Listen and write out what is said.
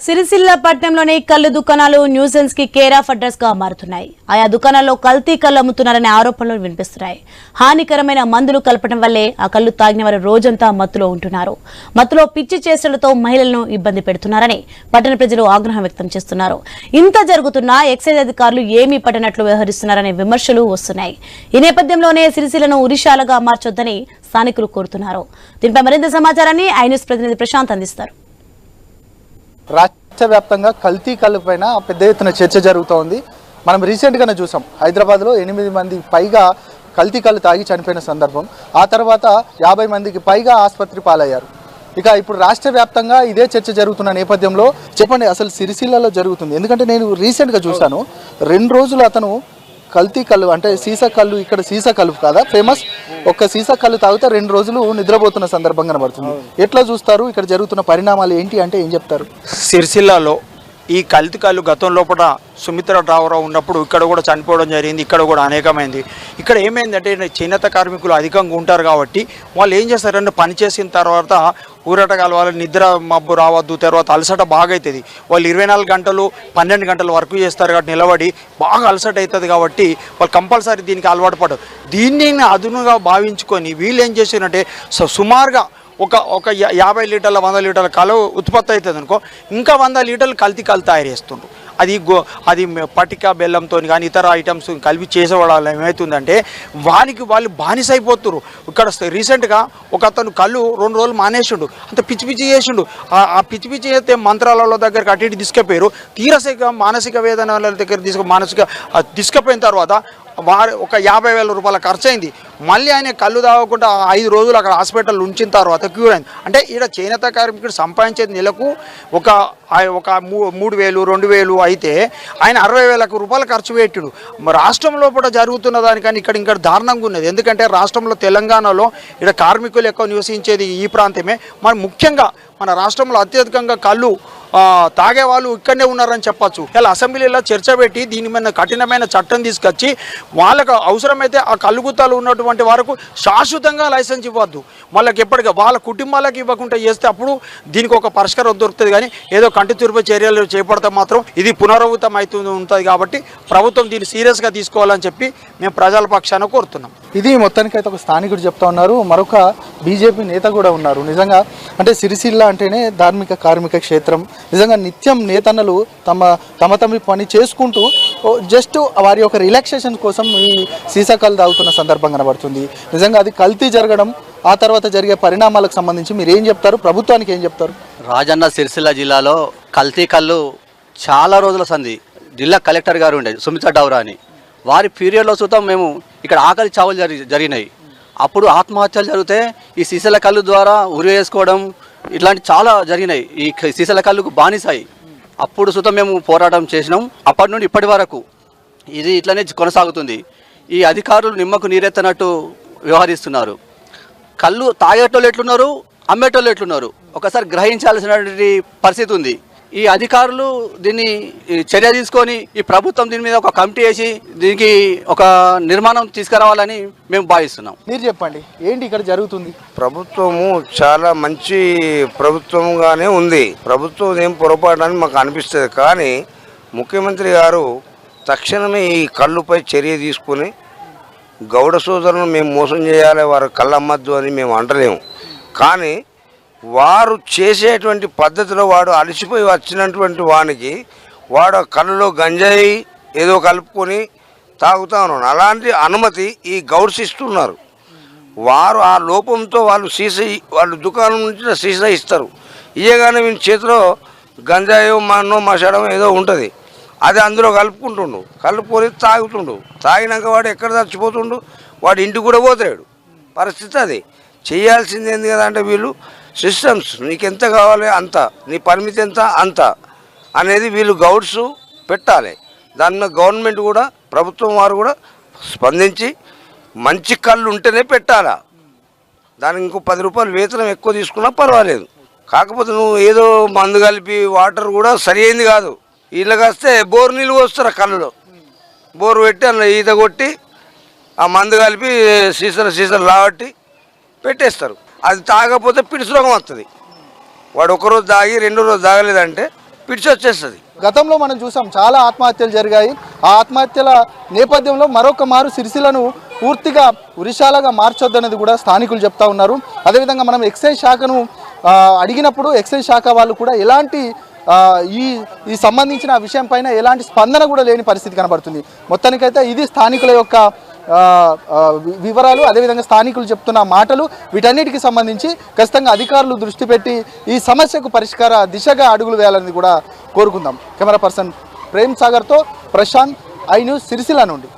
సిరిసిల్ల పట్టణంలోని కల్లు దుకాణాలు న్యూసెన్స్ కి కేర్ ఆఫ్ అడ్రస్ గా మారుతున్నాయి. ఆయా దుకాణాల్లో కల్తీ కల్లు అమ్ముతున్నారనే ఆరోపణలు వినిపిస్తున్నాయి. హానికరమైన మందులు కలపడం వల్లే ఆ కల్లు తాగిన వారు రోజంతా మత్తులో ఉంటున్నారు. మత్తులో పిచ్చి చేష్టలతో మహిళలను ఇబ్బంది పెడుతున్నారని పట్టణ ప్రజలు ఆగ్రహం వ్యక్తం చేస్తున్నారు. ఇంత జరుగుతున్నా ఎక్సైజ్ అధికారులు ఏమీ పట్టనట్లు వ్యవహరిస్తున్నారనే విమర్శలు వస్తున్నాయి. ఈ నేపథ్యంలోనే సిరిసిల్లను ఉరిశాలగా మార్చొద్దని స్థానికులు కోరుతున్నారు. దీనిపై మరింత సమాచారాన్ని ఐన్యూస్ ప్రతినిధి ప్రశాంత్ అందిస్తారు. రాష్ట్ర వ్యాప్తంగా కల్తీ కల్లు పైన పెద్ద ఎత్తున చర్చ జరుగుతోంది. మనం రీసెంట్గానే చూసాం, హైదరాబాద్లో 8 మంది పైగా కల్తీ కల్లు తాగి చనిపోయిన సందర్భం. ఆ తర్వాత 50 మందికి పైగా ఆసుపత్రి పాలయ్యారు. ఇక ఇప్పుడు రాష్ట్ర వ్యాప్తంగా ఇదే చర్చ జరుగుతున్న నేపథ్యంలో చెప్పండి, అసలు సిరిసిల్లలో జరుగుతుంది? ఎందుకంటే నేను రీసెంట్గా చూశాను, 2 రోజులు అతను కల్తీ కల్లు అంటే సీసా కల్లు, ఇక్కడ సీసా కల్లు కాదా ఫేమస్, ఒక్క సీసా కల్లు తాగితే 2 రోజులు నిద్రపోతున్న సందర్భం కనబడుతుంది. ఎట్లా చూస్తారు? ఇక్కడ జరుగుతున్న పరిణామాలు ఏంటి అంటే ఏం చెప్తారు? సిరిసిల్లలో ఈ కల్తీ కల్లు గతం లోపల సుమిత్ర రావురావు ఉన్నప్పుడు ఇక్కడ కూడా చనిపోవడం జరిగింది. ఇక్కడ కూడా అనేకమైంది. ఇక్కడ ఏమైందంటే చేనేత కార్మికులు అధికంగా ఉంటారు కాబట్టి వాళ్ళు ఏం చేస్తారంటే పని చేసిన తర్వాత ఊరట కలవాలి, నిద్ర మబ్బు రావద్దు, తర్వాత అలసట బాగా అవుతుంది. వాళ్ళు 24 గంటలు 12 గంటలు వర్క్ చేస్తారు కాబట్టి నిలబడి బాగా అలసట అవుతుంది కాబట్టి వాళ్ళు కంపల్సరీ దీనికి అలవాటు పడరు. దీన్ని అదునుగా భావించుకొని వీళ్ళు ఏం చేశారంటే సుమారుగా ఒక 50 లీటర్ల 100 లీటర్ల కల్లు ఉత్పత్తి అవుతుంది అనుకో, ఇంకా 100 లీటర్లు కల్తీ తయారు చేస్తుండ్రు. అది పటిక బెల్లంతో కానీ ఇతర ఐటమ్స్ కలిపి చేసేవాళ్ళు ఏమవుతుందంటే వాళ్ళు బానిస అయిపోతున్నారు. ఇక్కడ రీసెంట్గా ఒక అతను కళ్ళు 2 రోజులు మానేసిండు, అంత పిచ్చి పిచ్చి చేసిండు. ఆ పిచ్చి పిచ్చి చేస్తే మంత్రాలలో దగ్గరికి అటు ఇటు తీసుకుపోయారు. మానసిక వేదన దగ్గర తీసుకుపోయిన తర్వాత ఒక 50,000 రూపాయల ఖర్చు అయింది. మళ్ళీ ఆయన కళ్ళు తాగకుండా 5 రోజులు అక్కడ హాస్పిటల్ ఉంచిన తర్వాత క్యూర్ అయింది. అంటే ఇక్కడ చేనేత కార్మికుడు సంపాదించేది నెలకు ఒక 3,000 2,000 అయితే ఆయన 60,000 రూపాయలు ఖర్చు పెట్టాడు. రాష్ట్రంలో కూడా జరుగుతున్న దానికని ఇక్కడ దారుణంగా ఉన్నది. ఎందుకంటే రాష్ట్రంలో తెలంగాణలో ఇక్కడ కార్మికులు ఎక్కువ నివసించేది ఈ ప్రాంతమే. మరి ముఖ్యంగా మన రాష్ట్రంలో అత్యధికంగా కళ్ళు తాగేవాళ్ళు ఇక్కడనే ఉన్నారని చెప్పచ్చు. ఇలా అసెంబ్లీలో చర్చ పెట్టి దీని మీద కఠినమైన చట్టం తీసుకొచ్చి వాళ్ళకు అవసరమైతే ఆ కల్లుగుత్తాలు ఉన్నటువంటి వరకు శాశ్వతంగా లైసెన్స్ ఇవ్వద్దు. వాళ్ళకి ఎప్పటికీ వాళ్ళ కుటుంబాలకు ఇవ్వకుండా చేస్తే అప్పుడు దీనికి ఒక పరిష్కారం దొరుకుతుంది. కానీ ఏదో కంటి తురుపు చర్యలు చేపడితే మాత్రం ఇది పునరావృతం అవుతుంది ఉంటుంది. కాబట్టి ప్రభుత్వం దీన్ని సీరియస్గా తీసుకోవాలని చెప్పి మేము ప్రజల పక్షాన కోరుతున్నాం. ఇది మొత్తానికైతే ఒక స్థానికుడు చెప్తా ఉన్నారు, మరొక బీజేపీ నేత కూడా ఉన్నారు. నిజంగా అంటే సిరిసిల్ల అంటేనే ధార్మిక కార్మిక క్షేత్రం. నిజంగా నిత్యం నేతన్నలు తమ పని చేసుకుంటూ జస్ట్ వారి యొక్క రిలాక్సేషన్ కోసం ఈ సీసా కల్లు తాగుతున్న సందర్భం కనబడుతుంది. నిజంగా అది కల్తీ జరగడం, ఆ తర్వాత జరిగే పరిణామాలకు సంబంధించి మీరు ఏం చెప్తారు? ప్రభుత్వానికి ఏం చెప్తారు? రాజన్న సిరిసిల్ల జిల్లాలో కల్తీ కల్లు చాలా రోజుల సంది జిల్లా కలెక్టర్ గారు ఉండేది సుమిత్ర డౌరా అని. వారి పీరియడ్లో చూద్దాం మేము ఇక్కడ ఆకలి చావులు జరిగినాయి. అప్పుడు ఆత్మహత్యలు జరిగితే ఈ సీసాల కళ్ళు ద్వారా ఉరి వేసుకోవడం ఇట్లాంటి చాలా జరిగినాయి. ఈ సీసాల కళ్ళుకు బానిసాయి. అప్పుడు సుతం మేము పోరాటం చేసినాం. అప్పటి నుండి ఇప్పటి వరకు ఇది ఇట్లనే కొనసాగుతుంది. ఈ అధికారులు నిమ్మకు నీరెత్తనట్టు వ్యవహరిస్తున్నారు. కళ్ళు తాగేటోళ్ళు ఎట్లున్నారు, అమ్మేటోళ్ళు ఎట్లున్నారు ఒకసారి గ్రహించాల్సినటువంటి పరిస్థితి ఉంది. ఈ అధికారులు దీన్ని చర్య తీసుకొని ఈ ప్రభుత్వం దీని మీద ఒక కమిటీ వేసి దీనికి ఒక నిర్మాణం తీసుకురావాలని మేము భావిస్తున్నాం. మీరు చెప్పండి, ఏంటి ఇక్కడ జరుగుతుంది? ప్రభుత్వము చాలా మంచి ప్రభుత్వంగానే ఉంది. ప్రభుత్వం ఏం పొరపాటు అని మాకు అనిపిస్తుంది. కానీ ముఖ్యమంత్రి గారు తక్షణమే ఈ కళ్ళుపై చర్య తీసుకుని గౌడ సోదరులను మేము మోసం చేయాలి, వారు కళ్ళు అమ్మద్దు అని మేము అంటలేము. కానీ వారు చేసేటువంటి పద్ధతిలో వాడు అలసిపోయి వచ్చినటువంటి వానికి వాడు కళ్ళలో గంజాయి ఏదో కలుపుకొని తాగుతా ఉన్నాడు. అలాంటి అనుమతి ఈ గౌడ్స్ ఇస్తున్నారు. వారు ఆ లోపంతో వాళ్ళు దుకాణం నుంచి సీసా ఇస్తారు. ఇయ్యగానే వీని చేతిలో గంజాయో మన్నో మసాడో ఏదో ఉంటుంది, అది అందులో కలుపుకొని తాగుతుండు. తాగినాక వాడు ఎక్కడ చచ్చిపోతుండు, వాడు ఇంటికి కూడా పోతాడు. పరిస్థితి అది. చేయాల్సింది ఏంది కదా అంటే వీళ్ళు సిస్టమ్స్, నీకెంత కావాలి అంత, నీ పరిమితి ఎంత అంత అనేది వీళ్ళు గౌడ్స్ పెట్టాలి. దాని మీద గవర్నమెంట్ కూడా ప్రభుత్వం వారు కూడా స్పందించి మంచి కళ్ళు ఉంటేనే పెట్టాలా. దానికి ఇంకో 10 రూపాయలు వేతనం ఎక్కువ తీసుకున్నా పర్వాలేదు. కాకపోతే నువ్వు ఏదో మందు కలిపి వాటర్ కూడా సరి అయింది కాదు. ఇళ్ళకి వస్తే బోరు నీళ్ళు పోస్తారు, కళ్ళులో బోరు పెట్టి అందులో ఈత కొట్టి ఆ మందు కలిపి సీసాలు లాబట్టి పెట్టేస్తారు. అది తాగకపోతే పిడిసి రోగం వస్తుంది. వాడు 1 రోజు తాగి 2వ రోజు తాగలేదంటే పిడిచి వచ్చేస్తుంది. గతంలో మనం చూసాం చాలా ఆత్మహత్యలు జరిగాయి. ఆ ఆత్మహత్యల నేపథ్యంలో మరొక మారు సిరిసిల్లను పూర్తిగా ఉరిశాలగా మార్చొద్దనేది కూడా స్థానికులు చెప్తా ఉన్నారు. అదేవిధంగా మనం ఎక్సైజ్ శాఖను అడిగినప్పుడు ఎక్సైజ్ శాఖ వాళ్ళు కూడా ఎలాంటి ఈ సంబంధించిన విషయం పైన ఎలాంటి స్పందన కూడా లేని పరిస్థితి కనబడుతుంది. మొత్తానికైతే ఇది స్థానికుల యొక్క వివరాలు, అదేవిధంగా స్థానికులు చెప్తున్న మాటలు. వీటన్నిటికి సంబంధించి ఖచ్చితంగా అధికారులు దృష్టి పెట్టి ఈ సమస్యకు పరిష్కార దిశగా అడుగులు వేయాలని కూడా కోరుకుందాం. కెమెరా పర్సన్ ప్రేమ్ సాగర్తో ప్రశాంత్, ఐ న్యూస్, సిరిసిల్ల నుండి.